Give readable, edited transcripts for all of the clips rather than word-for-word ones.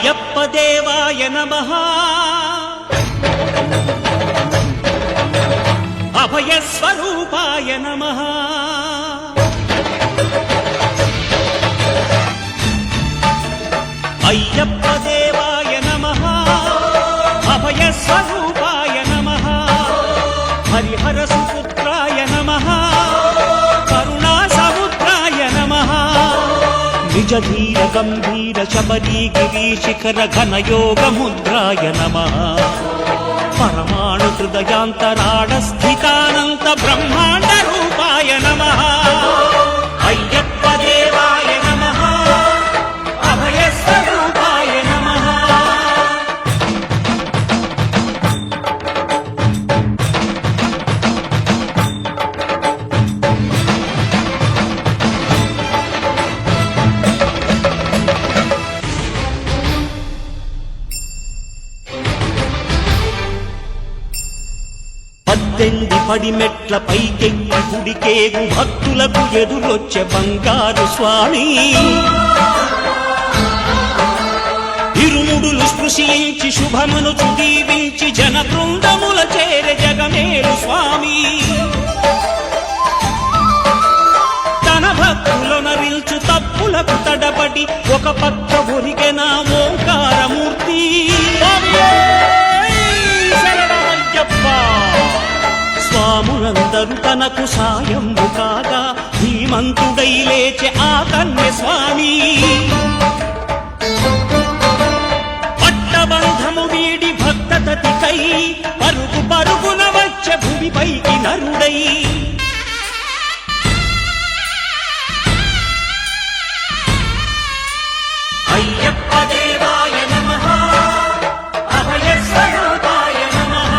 అయ్యప్ప దేవాయ నమః అభయ స్వరూపాయ నమః అయ్యప్ప దేవాయ నమః అభయ స్వరూపాయ నమః హరిహర సుపుత్రాయ నమః కరుణా సముద్రాయ నమః నిజ ధీర గంభీర శబరీ గిరీశిఖర ఘనయోగ ముద్రాయ నమః పరమాణు హృదయాంతరాళ స్థితానంత బ్రహ్మాండ రూపాయ నమః అయ్యప్ప దేవాయ నమః అభయ స్వరూపాయ నమః పద్దెంది పడిమెట్ల పైకెక్కి గుడికేగు భక్తులకు ఎదురొచ్చే బంగారు స్వామి ఇరుముడులు స్పృశించి శుభమును దీవించి జన బృందముల చేరే జగమేలు స్వామి తన భక్తులనరిల్చు తప్పులకు తడబడి ఒక పక్క ఒరిగెన ఓంకారమూర్తి స్వాములందరూ తనకు సాయము కాగా ధీమంతుడై లేచే ఆ కన్య స్వామి పట్టబంధము వీడి భక్తతతికై పరుగు పరుగున వచ్చే భూమిపైకి నరుడై అయ్యప్ప దేవాయ నమః అభయ స్వరూపాయ నమః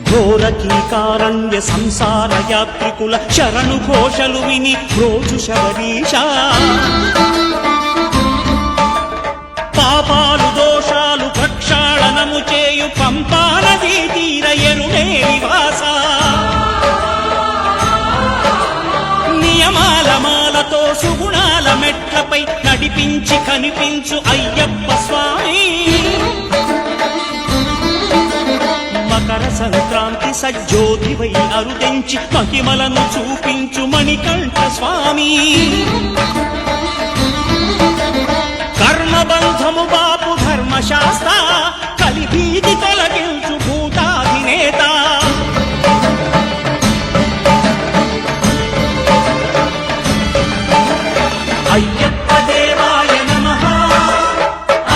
ఘోర కీకారణ్య సంసార యాత్రికుల శరణు ఘోషలు విని రోజు శబరీష పాపాలు దోషాలు ప్రక్షాళనము చేయు పంపా నదీ తీర ఎరుడే నివాస నియమాల మాలతో సుగుణాల మెట్లపై నడిపించి కనిపించు అయ్యప్ప స్వామి మకర సంక్రాంతి సజ్జోతివై అరుదెంచి మహిమలను చూపించు మణికంఠ స్వామి కర్మబంధము బాపు ధర్మశాస్త్ర కలిభీతి తొలగించు భూతాధినేత అయ్యప్ప దేవాయ నమః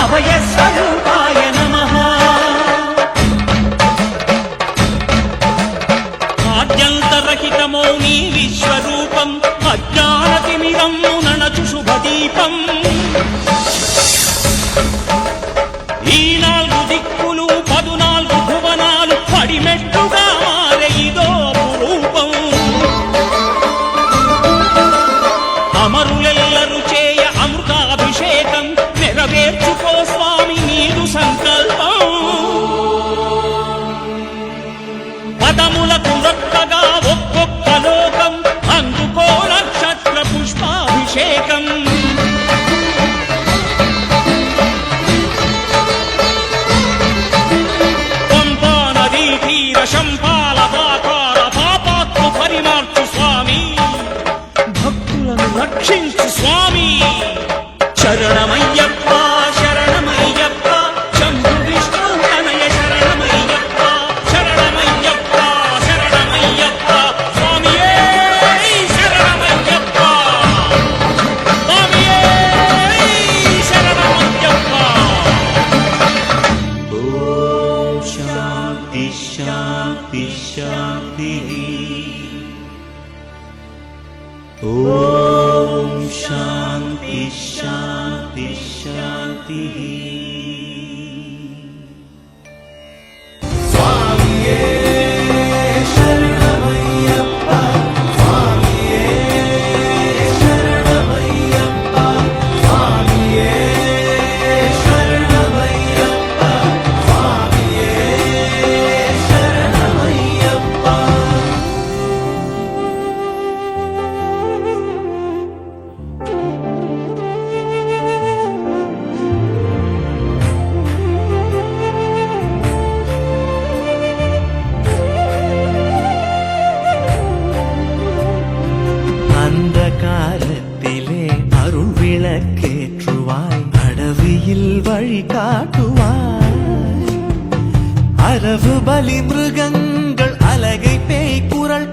అభయ స్వరూపాయ నమః ఆద్యంతరహితమో నీ విశ్వరూపం అజ్ఞానతిమిరము నణచు శుభదీపం ఈ 4 దిక్కులు 14 భువనాలు పడిమెట్టుగా మారే ఇదో రూపం అమరులెల్లరు చేయ అమృతాభిషేకం నెరవేర్చుకో స్వామి నీదు సంకల్పం పదములకు రొక్కగా ఒక్కొక్క లోకం అందుకో నక్షత్ర పుష్పాభిషేకం పంపా నదీ తీర శంపాల దాకార పాపాత్మ పరిమార్చు స్వామి భక్తులను రక్షించు స్వామి శరణమయ్యప్ప శరణమయ్యప్ప శంభు విష్ణు తనయ శరణమయ్యప్ప శరణమయ్యప్ప శరణమయ్యప్ప స్వామియే శరణమయ్యప్ప స్వామియే శరణమయ్యప్ప ఓం శాంతి శాంతి శాంతి ఓం శాంతి శాంతి శాంతి స్వామియే శరణమయ్యప్ప స్వామియే శరణమయ్యప్ప స్వామియే శరణమయ్యప్ప அலங்காரத்திலே அருள் விளக்கேற்றுவாய், அடவியில் வழி காட்டுவாய். அரவு பலி மிருகங்கள் அலகை பேய் குரல்